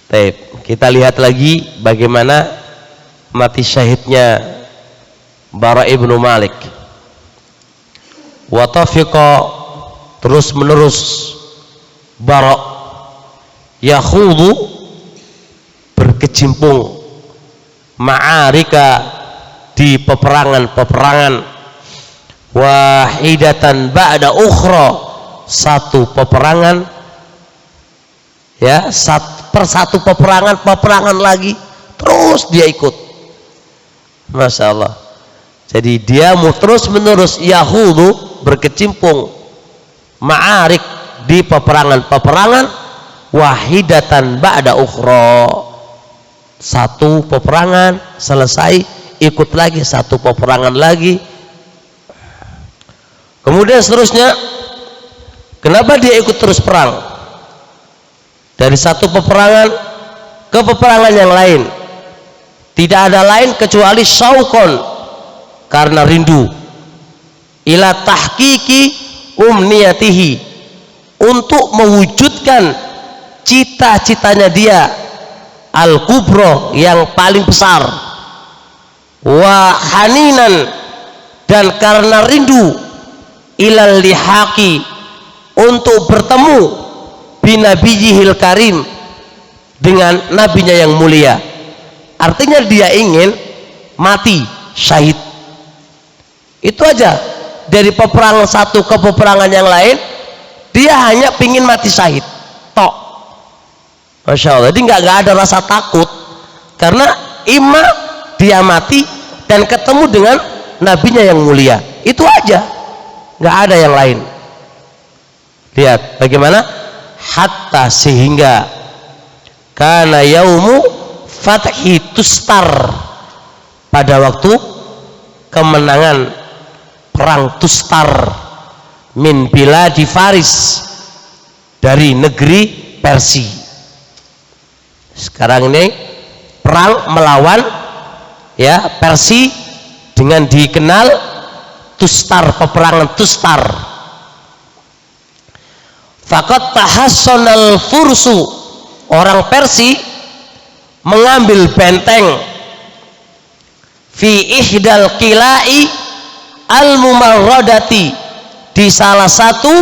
Baik, kita lihat lagi bagaimana mati syahidnya Bara ibnu Malik. Wa tafiqa, terus menerus Bara yakhudu, berkecimpung, ma'arika, di peperangan-peperangan, wahidatan ba'da ukhra, satu peperangan ya, persatu peperangan lagi, terus dia ikut. Masya Allah. Jadi dia terus menerus yahudu, berkecimpung, ma'arik, di peperangan-peperangan, wahidatan ba'da ukhra, satu peperangan selesai, ikut lagi satu peperangan lagi. Kemudian seterusnya, kenapa dia ikut terus perang dari satu peperangan ke peperangan yang lain? Tidak ada lain kecuali syauqon, karena rindu, ila tahqiqi umniyatihi, untuk mewujudkan cita-citanya dia, al-kubro, yang paling besar, wa haninan, dan karena rindu, ilal lihaqi, untuk bertemu binabiyihil karim, dengan nabinya yang mulia. Artinya dia ingin mati syahid. Itu aja. Dari peperangan satu ke peperangan yang lain, dia hanya pingin mati syahid tok. Masya Allah. Jadi nggak ada rasa takut, karena imma dia mati dan ketemu dengan nabinya yang mulia. Itu aja, nggak ada yang lain. Lihat bagaimana, hatta sehingga kana yaumu fathi tustar, pada waktu kemenangan perang Tustar, min biladi Faris, dari negeri Persia. Sekarang ini perang melawan ya Persia dengan dikenal Tustar, peperangan Tustar. Faqad tahassonal fursu, orang Persia mengambil benteng fi ihdal qilai al mumarradati, di salah satu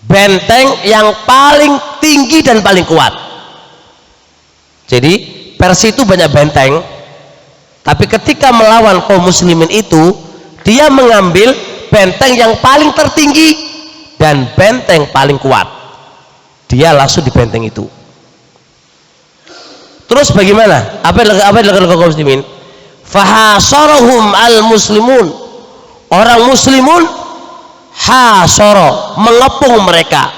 benteng yang paling tinggi dan paling kuat. Jadi Persia itu banyak benteng, tapi ketika melawan kaum muslimin itu, dia mengambil benteng yang paling tertinggi dan benteng paling kuat. Dia langsung di benteng itu. Terus bagaimana? Apa yang dilakukan kaum muslimin? Fahasarahum al muslimun, orang muslimun hasara, mengepung mereka,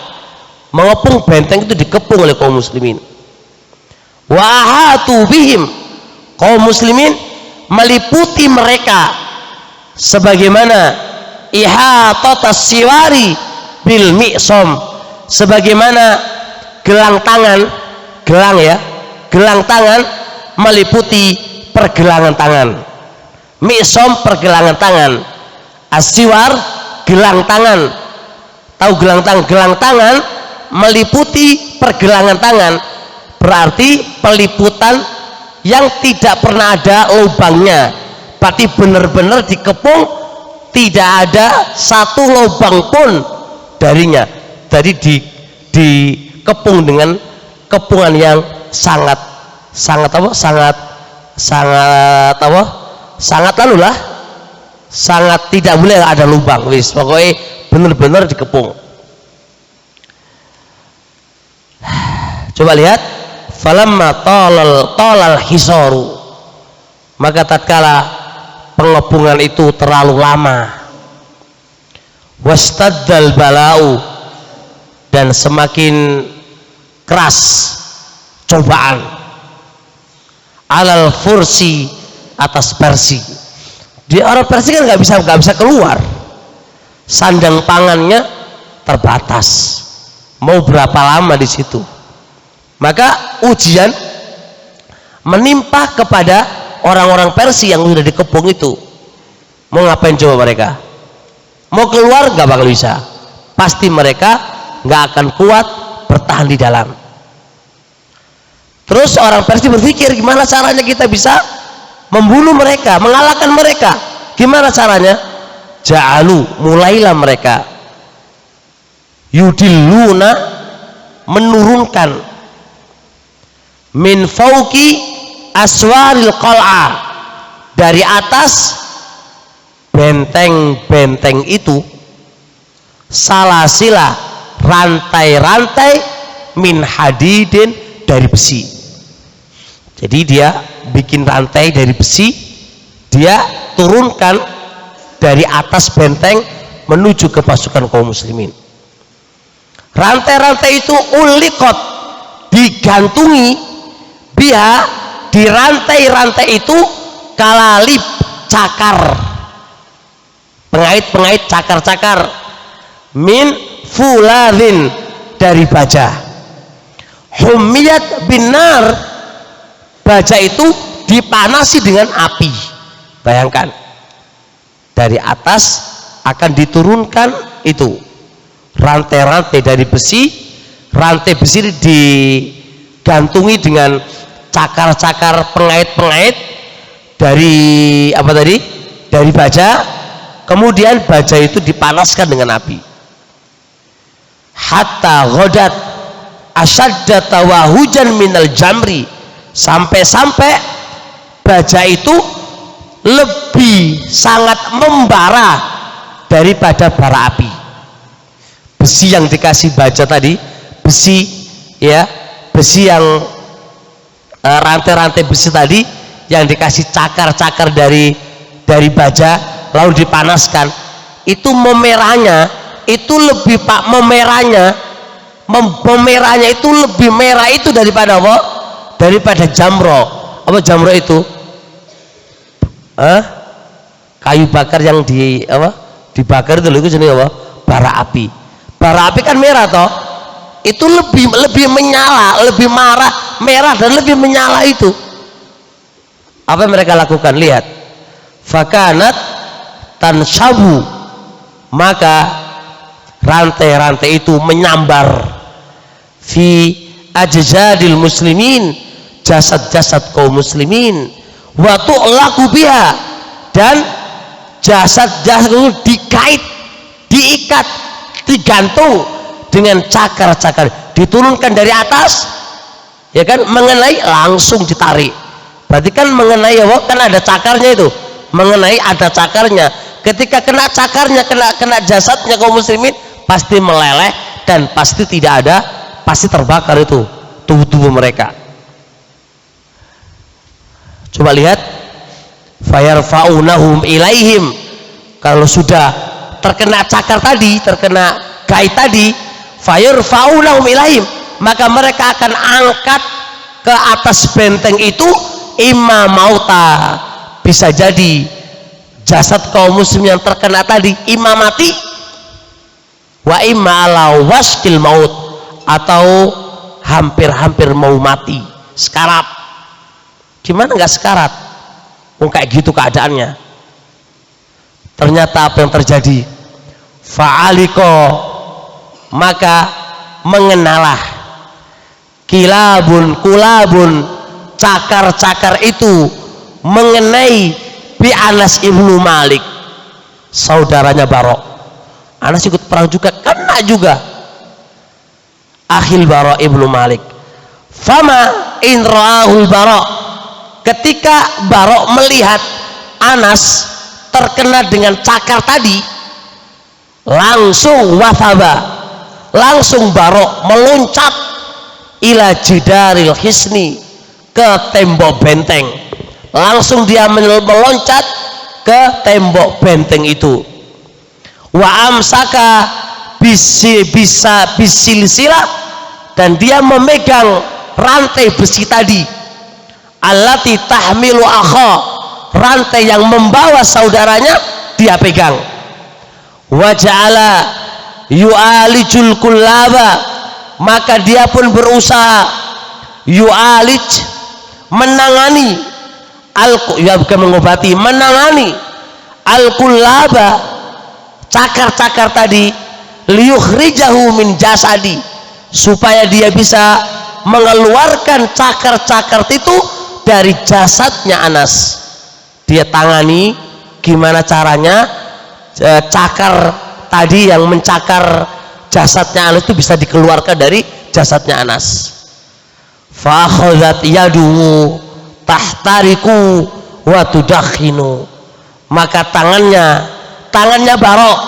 mengepung benteng itu, dikepung oleh kaum muslimin. Wa ahatu bihim, kaum muslimin meliputi mereka, sebagaimana ihatatas siwari bil mi'som, sebagaimana gelang tangan, gelang tangan meliputi pergelangan tangan. Mi'som, pergelangan tangan. Asiwar, gelang tangan. Tahu gelang tangan? Gelang tangan meliputi pergelangan tangan, berarti peliputan yang tidak pernah ada lubangnya, berarti benar-benar dikepung, tidak ada satu lubang pun darinya. Jadi dikepung dengan kepungan yang sangat tidak boleh ada lubang, wis pokoknya benar-benar dikepung. Coba lihat, falamma talal hisaru, maka tatkala pengepungan itu terlalu lama, wastaddal balau, dan semakin keras cobaan, alal fursi, atas Persia. Di orang Persia kan nggak bisa keluar, sandang pangannya terbatas, mau berapa lama di situ. Maka ujian menimpa kepada orang-orang Persia yang sudah dikepung itu. Mau ngapain coba mereka? Mau keluar nggak bakal bisa, pasti mereka nggak akan kuat bertahan di dalam. Terus orang Persia berpikir gimana caranya kita bisa membunuh mereka, mengalahkan mereka. Gimana caranya? Ja'alu, mulailah mereka yudilluna, menurunkan min fauqi aswaril qal'ah, dari atas benteng-benteng itu, salasila, rantai-rantai, min hadidin, dari besi. Jadi dia bikin rantai dari besi, dia turunkan dari atas benteng menuju ke pasukan kaum muslimin. Rantai-rantai itu ulikot, digantungi, biha, di rantai-rantai itu kalalib, cakar, pengait-pengait, cakar-cakar, min fuladin, dari baja, humiyat binar, baja itu dipanasi dengan api. Bayangkan, dari atas akan diturunkan itu rantai-rantai dari besi, rantai besi digantungi dengan cakar-cakar, pengait-pengait dari apa tadi? Dari baja. Kemudian baja itu dipanaskan dengan api. Hatta ghadat asyadda tawahujan minal jamri, sampai-sampai baja itu lebih sangat membara daripada bara api. Besi yang dikasih baja tadi, besi ya, besi yang rantai-rantai besi tadi yang dikasih cakar-cakar dari baja lalu dipanaskan, itu memerahnya itu lebih memerahnya itu lebih merah itu daripada apa? Daripada jamro. Apa jamro itu? Kayu bakar yang dibakar itu jenis apa? Bara api. Bara api kan merah toh, itu lebih menyala, lebih merah dan lebih menyala itu. Apa yang mereka lakukan? Lihat, fakanat tanshabu, maka rantai-rantai itu menyambar fi ajzadil muslimin, jasad-jasad kaum muslimin, wa tu'laqu biha, dan jasad-jasad itu dikait, diikat, digantung dengan cakar-cakar, diturunkan dari atas, ya kan, mengenai langsung ditarik. Berarti kan mengenai, ya, kan ada cakarnya itu, mengenai ada cakarnya. Ketika kena cakarnya, kena jasadnya kaum muslimin, pasti meleleh dan pasti tidak ada, pasti terbakar itu tubuh-tubuh mereka. Coba lihat, fayarfa'unahum ilaihim, kalau sudah terkena cakar tadi, terkena kait tadi, fayarfa'unahum ilaihim, maka mereka akan angkat ke atas benteng itu, imma mauta, bisa jadi jasad kaum muslim yang terkena tadi imma mati, wa imma ala waskil maut, atau hampir-hampir mau mati, sekarat. Gimana nggak sekarat? Kayak gitu keadaannya. Ternyata apa yang terjadi? Fa'aliko, maka mengenalah kilabun kulabun, cakar-cakar itu mengenai bi Anas ibnu Malik, saudaranya Barok. Anas ikut perang juga, kena juga akhil Barok ibnu Malik. Fama in ra'ahul Barok, ketika Barok melihat Anas terkena dengan cakar tadi, langsung wathaba, langsung Barok meloncat ila jidaril hisni, ke tembok benteng. Langsung dia meloncat ke tembok benteng itu. Wa amsaka bisilsilah, dan dia memegang rantai besi tadi, allati tahmilu akha, rantai yang membawa saudaranya dia pegang. Wa ja'ala yu'alijul kullaba, maka dia pun berusaha yu'alij, menangani bukan mengobati, menangani al-kullaba, cakar-cakar tadi, liyukhrijahu min jasadi, supaya dia bisa mengeluarkan cakar-cakar itu dari jasadnya Anas. Dia tangani gimana caranya cakar tadi yang mencakar jasadnya Anas itu bisa dikeluarkan dari jasadnya Anas. Fa akhadhat yaduhu tahtariku wa tudakhinu, maka tangannya Barok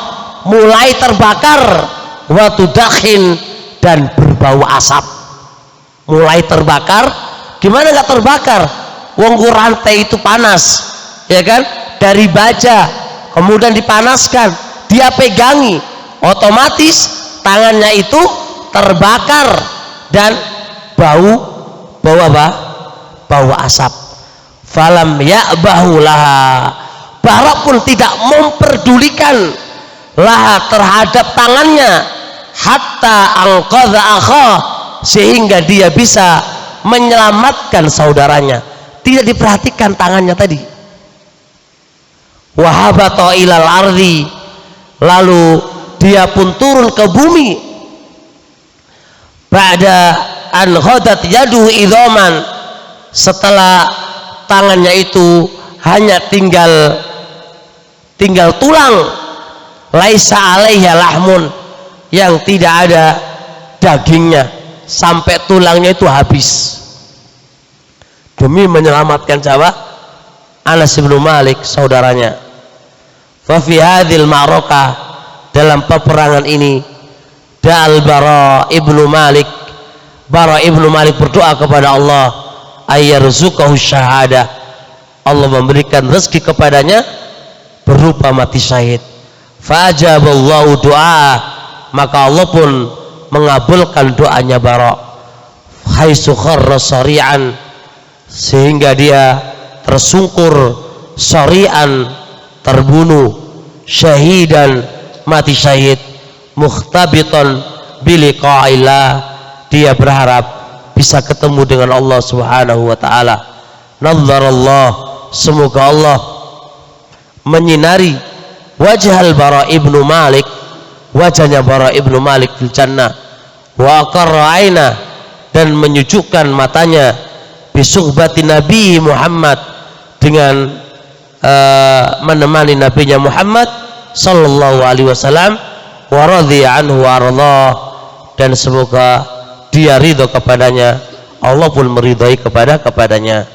mulai terbakar, wa tudakhin, dan berbau asap. Mulai terbakar, gimana nggak terbakar? Wong rantai itu panas, ya kan? Dari baja, kemudian dipanaskan, dia pegangi, otomatis tangannya itu terbakar dan bau apa? Bau asap. Falam ya'bahu laha, Barok pun tidak memperdulikan laha terhadap tangannya, hatta anqadha akhah, sehingga dia bisa menyelamatkan saudaranya. Tidak diperhatikan tangannya tadi. Wahabata ilal ardi, lalu dia pun turun ke bumi. Ba'da an ghadat yadu idhaman, setelah tangannya itu hanya tinggal tulang, laisa alaiha lahmun, yang tidak ada dagingnya, sampai tulangnya itu habis demi menyelamatkan siapa? Anas bin Malik, saudaranya. Fa fi hadhil ma'rakah, dalam peperangan ini, da'al Bara ibnu Malik, Bara ibnu Malik berdoa kepada Allah, ayyarzuqahu syahadah, Allah memberikan rezeki kepadanya berupa mati syahid. Fajaballahu doa, maka Allah pun mengabulkan doanya Bara. Haitsu kharra sari'an, sehingga dia tersungkur, sari'an, terbunuh, syahidan, mati syahid, mukhtabitan biliqa'illah, dia berharap bisa ketemu dengan Allah Subhanahu wa taala. Nazzarallah, semoga Allah menyinari wajhal Bara ibnu Malik, wajahnya Bara ibnu Malik fil jannah, wa aqarra aina, dan menyejukkan matanya, bisuhbati Nabi Muhammad, dengan menemani nabinya Muhammad sallallahu alaihi wasallam, wa radhiya anhu wa ardhah, dan semoga dia ridho kepadanya, Allah pun meridhai kepadanya.